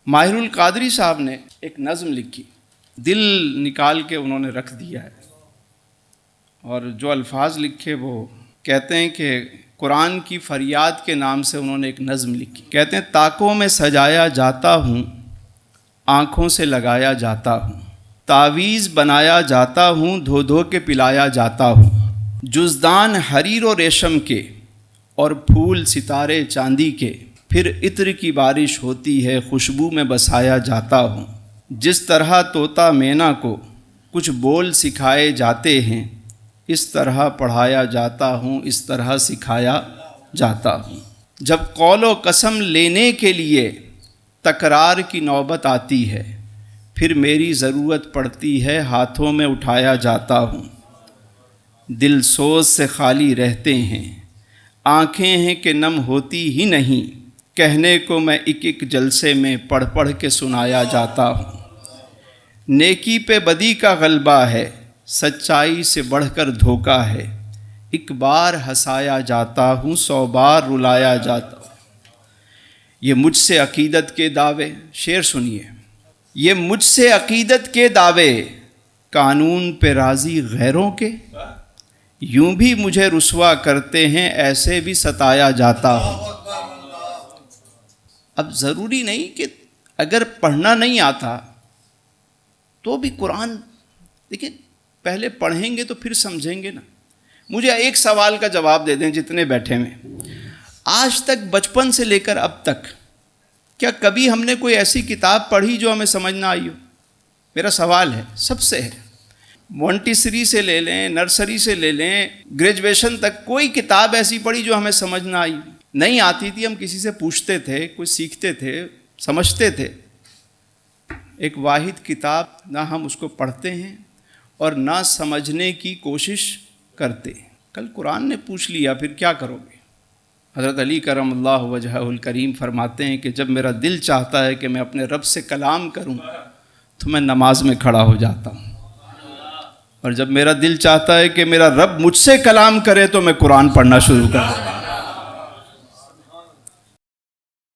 ماہر القادری صاحب نے ایک نظم لکھی، دل نکال کے انہوں نے رکھ دیا ہے، اور جو الفاظ لکھے وہ کہتے ہیں کہ قرآن کی فریاد کے نام سے انہوں نے ایک نظم لکھی۔ کہتے ہیں طاقوں میں سجایا جاتا ہوں، آنکھوں سے لگایا جاتا ہوں، تعویذ بنایا جاتا ہوں، دھو دھو کے پلایا جاتا ہوں، جزدان حریر و ریشم کے اور پھول ستارے چاندی کے، پھر عطر کی بارش ہوتی ہے، خوشبو میں بسایا جاتا ہوں، جس طرح طوطا مینا کو کچھ بول سکھائے جاتے ہیں، اس طرح پڑھایا جاتا ہوں، اس طرح سکھایا جاتا ہوں۔ جب قول و قسم لینے کے لیے تکرار کی نوبت آتی ہے، پھر میری ضرورت پڑتی ہے، ہاتھوں میں اٹھایا جاتا ہوں، دل سوز سے خالی رہتے ہیں، آنکھیں ہیں کہ نم ہوتی ہی نہیں، کہنے کو میں ایک ایک جلسے میں پڑھ پڑھ کے سنایا جاتا ہوں، نیکی پہ بدی کا غلبہ ہے، سچائی سے بڑھ کر دھوکا ہے، ایک بار ہنسایا جاتا ہوں، 100 بار رلایا جاتا ہوں۔ یہ مجھ سے عقیدت کے دعوے، شعر سنیے، یہ مجھ سے عقیدت کے دعوے، قانون پہ راضی غیروں کے، یوں بھی مجھے رسوا کرتے ہیں، ایسے بھی ستایا جاتا ہوں۔ اب ضروری نہیں کہ اگر پڑھنا نہیں آتا تو بھی قرآن، دیکھیں پہلے پڑھیں گے تو پھر سمجھیں گے نا۔ مجھے ایک سوال کا جواب دے دیں جتنے بیٹھے ہوئے، آج تک بچپن سے لے کر اب تک کیا کبھی ہم نے کوئی ایسی کتاب پڑھی جو ہمیں سمجھ نہ آئی ہو؟ میرا سوال ہے، سب سے ہے، مونٹیسری سے لے لیں، نرسری سے لے لیں، گریجویشن تک کوئی کتاب ایسی پڑھی جو ہمیں سمجھ نہ آئی؟ نہیں آتی تھی، ہم کسی سے پوچھتے تھے، کوئی سیکھتے تھے، سمجھتے تھے۔ ایک واحد کتاب نہ ہم اس کو پڑھتے ہیں اور نہ سمجھنے کی کوشش کرتے۔ کل قرآن نے پوچھ لیا پھر کیا کرو گے؟ حضرت علی کرم اللہ وجہہ الکریم فرماتے ہیں کہ جب میرا دل چاہتا ہے کہ میں اپنے رب سے کلام کروں تو میں نماز میں کھڑا ہو جاتا ہوں، اور جب میرا دل چاہتا ہے کہ میرا رب مجھ سے کلام کرے تو میں قرآن پڑھنا شروع کر دوں۔